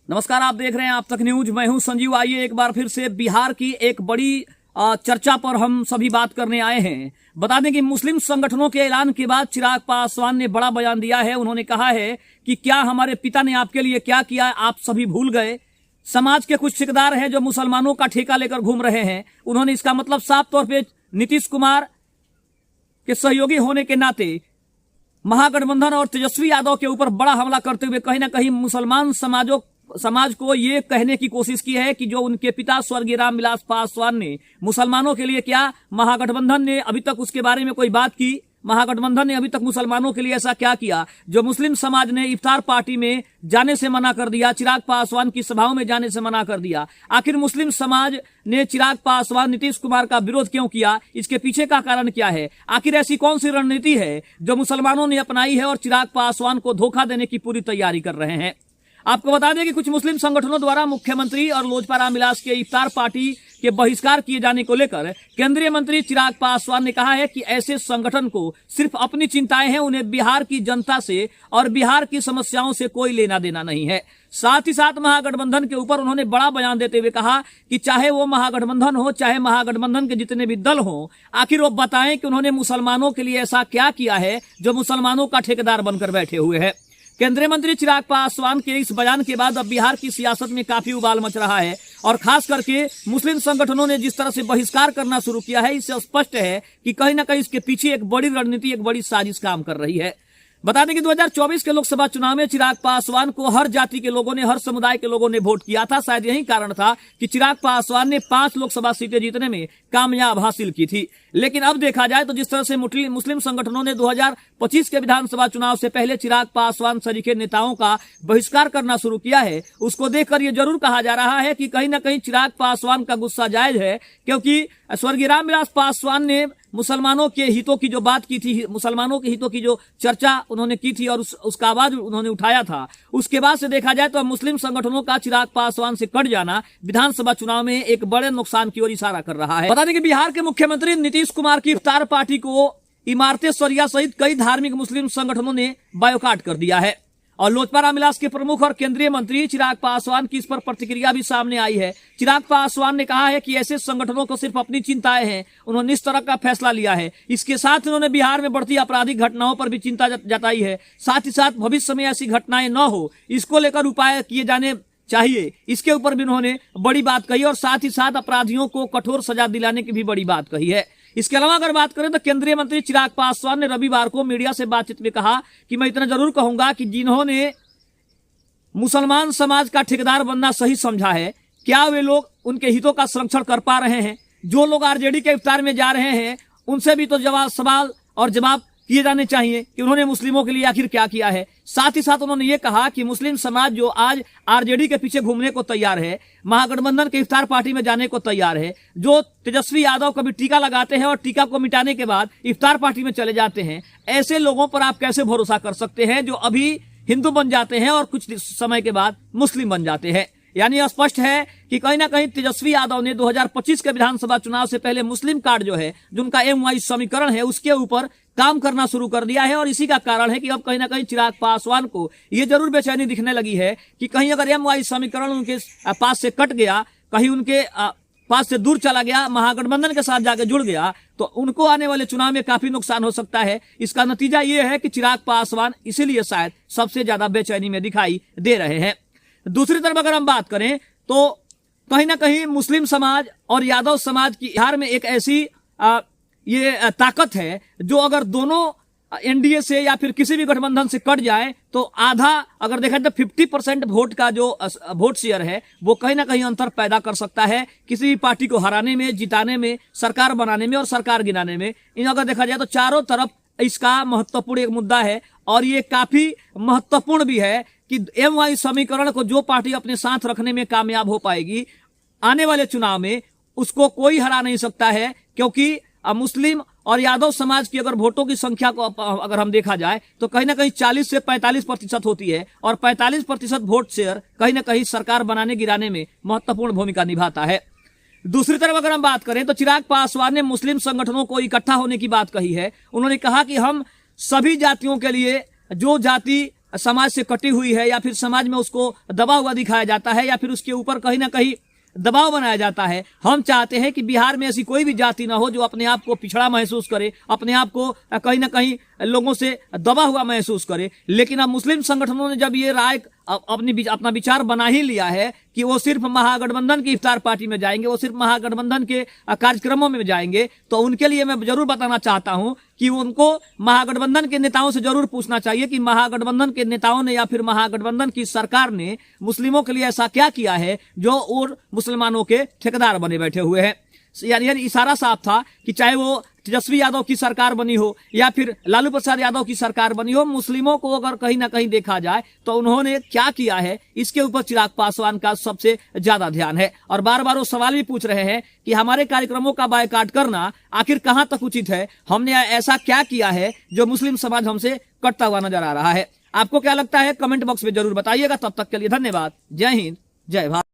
नमस्कार, आप देख रहे हैं आप तक न्यूज। मैं हूं संजीव। आइए एक बार फिर से बिहार की एक बड़ी चर्चा पर हम सभी बात करने आए हैं। बता दें कि मुस्लिम संगठनों के ऐलान के बाद चिराग पासवान ने बड़ा बयान दिया है। उन्होंने कहा है कि क्या हमारे पिता ने आपके लिए क्या किया आप सभी भूल गए। समाज के कुछ ठेकेदार हैं जो मुसलमानों का ठेका लेकर घूम रहे हैं। उन्होंने इसका मतलब साफ तौर पर नीतीश कुमार के सहयोगी होने के नाते महागठबंधन और तेजस्वी यादव के ऊपर बड़ा हमला करते हुए कहीं ना कहीं मुसलमान समाज को ये कहने की कोशिश की है कि जो उनके पिता स्वर्गीय रामविलास पासवान ने मुसलमानों के लिए क्या, महागठबंधन ने अभी तक उसके बारे में कोई बात की। महागठबंधन ने अभी तक मुसलमानों के लिए ऐसा क्या किया जो मुस्लिम समाज ने इफ्तार पार्टी में जाने से मना कर दिया, चिराग पासवान की सभाओं में जाने से मना कर दिया। आखिर मुस्लिम समाज ने चिराग पासवान नीतीश कुमार का विरोध क्यों किया, इसके पीछे का कारण क्या है। आखिर ऐसी कौन सी रणनीति है जो मुसलमानों ने अपनाई है और चिराग पासवान को धोखा देने की पूरी तैयारी कर रहे हैं। आपको बता दें कि कुछ मुस्लिम संगठनों द्वारा मुख्यमंत्री और लोजपा रामविलास के इफ्तार पार्टी के बहिष्कार किए जाने को लेकर केंद्रीय मंत्री चिराग पासवान ने कहा है कि ऐसे संगठन को सिर्फ अपनी चिंताएं हैं, उन्हें बिहार की जनता से और बिहार की समस्याओं से कोई लेना देना नहीं है। साथ ही साथ महागठबंधन के ऊपर उन्होंने बड़ा बयान देते हुए कहा कि चाहे वो महागठबंधन हो, चाहे महागठबंधन के जितने भी दल हो, आखिर वो बताएं कि उन्होंने मुसलमानों के लिए ऐसा क्या किया है जो मुसलमानों का ठेकेदार बनकर बैठे हुए है। केंद्रीय मंत्री चिराग पासवान के इस बयान के बाद अब बिहार की सियासत में काफी उबाल मच रहा है और खास करके मुस्लिम संगठनों ने जिस तरह से बहिष्कार करना शुरू किया है, इससे स्पष्ट है कि कहीं ना कहीं इसके पीछे एक बड़ी रणनीति, एक बड़ी साजिश काम कर रही है। बता दें कि 2024 के लोकसभा चुनाव में चिराग पासवान को हर जाति के लोगों ने, हर समुदाय के लोगों ने वोट किया था। शायद यही कारण था कि चिराग पासवान ने 5 लोकसभा सीटें जीतने में कामयाब हासिल की थी। लेकिन अब देखा जाए तो जिस तरह से मुस्लिम संगठनों ने 2025 के विधानसभा चुनाव से पहले चिराग पासवान सरीखे नेताओं का बहिष्कार करना शुरू किया है, उसको देखकर यह जरूर कहा जा रहा है कि कहीं ना कहीं चिराग पासवान का गुस्सा जायज है, क्योंकि स्वर्गीय रामविलास पासवान ने मुसलमानों के हितों की जो बात की थी, मुसलमानों के हितों की जो चर्चा उन्होंने की थी और उसका आवाज उन्होंने उठाया था, उसके बाद से देखा जाए तो मुस्लिम संगठनों का चिराग पासवान से कट जाना विधानसभा चुनाव में एक बड़े नुकसान की ओर इशारा कर रहा है। बता दें कि बिहार के मुख्यमंत्री नीतीश कुमार की इफ्तार पार्टी को इमारतें सरिया सहित कई धार्मिक मुस्लिम संगठनों ने बायकॉट कर दिया है और लोजपा रामविलास के प्रमुख और केंद्रीय मंत्री चिराग पासवान की इस पर प्रतिक्रिया भी सामने आई है। चिराग पासवान ने कहा है कि ऐसे संगठनों को सिर्फ अपनी चिंताएं हैं, उन्होंने इस तरह का फैसला लिया है। इसके साथ उन्होंने बिहार में बढ़ती आपराधिक घटनाओं पर भी चिंता जताई है। साथ ही साथ भविष्य में ऐसी घटनाएं न हो, इसको लेकर उपाय किए जाने चाहिए, इसके ऊपर भी उन्होंने बड़ी बात कही और साथ ही साथ अपराधियों को कठोर सजा दिलाने की भी बड़ी बात कही है। इसके अलावा अगर बात करें तो केंद्रीय मंत्री चिराग पासवान ने रविवार को मीडिया से बातचीत में कहा कि मैं इतना जरूर कहूंगा कि जिन्होंने मुसलमान समाज का ठेकेदार बनना सही समझा है, क्या वे लोग उनके हितों का संरक्षण कर पा रहे हैं। जो लोग आरजेडी के इफ्तार में जा रहे हैं उनसे भी तो सवाल और जवाब किए जाने चाहिए कि उन्होंने मुस्लिमों के लिए आखिर क्या किया है। साथ ही साथ उन्होंने ये कहा कि मुस्लिम समाज जो आज आरजेडी के पीछे घूमने को तैयार है, महागठबंधन के इफ्तार पार्टी में जाने को तैयार है, जो तेजस्वी यादव कभी टीका लगाते हैं और टीका को मिटाने के बाद इफ्तार पार्टी में चले जाते हैं, ऐसे लोगों पर आप कैसे भरोसा कर सकते हैं जो अभी हिंदू बन जाते हैं और कुछ समय के बाद मुस्लिम बन जाते हैं। यानी स्पष्ट है कि कहीं ना कहीं तेजस्वी यादव ने 2025 के विधानसभा चुनाव से पहले मुस्लिम कार्ड जो है, जिनका MY समीकरण है, उसके ऊपर काम करना शुरू कर दिया है और इसी का कारण है कि अब कहीं ना कहीं चिराग पासवान को यह जरूर बेचैनी दिखने लगी है कि कहीं अगर MY समीकरण उनके पास से कट गया, कहीं उनके पास से दूर चला गया, महागठबंधन के साथ जाकर जुड़ गया, तो उनको आने वाले चुनाव में काफी नुकसान हो सकता है। इसका नतीजा ये है कि चिराग पासवान इसीलिए शायद सबसे ज्यादा बेचैनी में दिखाई दे रहे हैं। दूसरी तरफ अगर हम बात करें तो कहीं ना कहीं मुस्लिम समाज और यादव समाज की बिहार में एक ऐसी ये ताकत है जो अगर दोनों एनडीए से या फिर किसी भी गठबंधन से कट जाए तो आधा, अगर देखा जाए तो 50% वोट का जो वोट शेयर है वो कहीं ना कहीं अंतर पैदा कर सकता है किसी भी पार्टी को हराने में, जिताने में, सरकार बनाने में और सरकार गिनाने में। इन अगर देखा जाए तो चारों तरफ इसका महत्वपूर्ण एक मुद्दा है और ये काफी महत्वपूर्ण भी है कि MY समीकरण को जो पार्टी अपने साथ रखने में कामयाब हो पाएगी आने वाले चुनाव में, उसको कोई हरा नहीं सकता है, क्योंकि मुस्लिम और यादव समाज की अगर वोटों की संख्या को अगर हम देखा जाए तो कहीं ना कहीं 40 से 45% होती है और 45% वोट शेयर कहीं ना कहीं सरकार बनाने गिराने में महत्वपूर्ण भूमिका निभाता है। दूसरी तरफ अगर हम बात करें तो चिराग पासवान ने मुस्लिम संगठनों को इकट्ठा होने की बात कही है। उन्होंने कहा कि हम सभी जातियों के लिए, जो जाति समाज से कटी हुई है या फिर समाज में उसको दबा हुआ दिखाया जाता है या फिर उसके ऊपर कहीं ना कहीं दबाव बनाया जाता है। हम चाहते हैं कि बिहार में ऐसी कोई भी जाति ना हो जो अपने आप को पिछड़ा महसूस करे, अपने आप को कहीं ना कहीं लोगों से दबा हुआ महसूस करे। लेकिन अब मुस्लिम संगठनों ने जब ये राय अपना विचार बना ही लिया है कि वो सिर्फ महागठबंधन की इफ्तार पार्टी में जाएंगे, वो सिर्फ महागठबंधन के कार्यक्रमों में जाएंगे, तो उनके लिए मैं जरूर बताना चाहता हूं कि उनको महागठबंधन के नेताओं से जरूर पूछना चाहिए कि महागठबंधन के नेताओं ने या फिर महागठबंधन की सरकार ने मुस्लिमों के लिए ऐसा क्या किया है जो और मुसलमानों के ठेकेदार बने बैठे हुए हैं। यानी इशारा साफ था कि चाहे वो तेजस्वी यादव की सरकार बनी हो या फिर लालू प्रसाद यादव की सरकार बनी हो, मुस्लिमों को अगर कहीं ना कहीं देखा जाए तो उन्होंने क्या किया है इसके ऊपर चिराग पासवान का सबसे ज्यादा ध्यान है। और बार बार वो सवाल भी पूछ रहे हैं कि हमारे कार्यक्रमों का बायकॉट करना आखिर कहां तक उचित है, हमने ऐसा क्या किया है जो मुस्लिम समाज हमसे कटता हुआ नजर आ रहा है। आपको क्या लगता है कमेंट बॉक्स में जरूर बताइएगा। तब तक के लिए धन्यवाद। जय हिंद, जय भारत।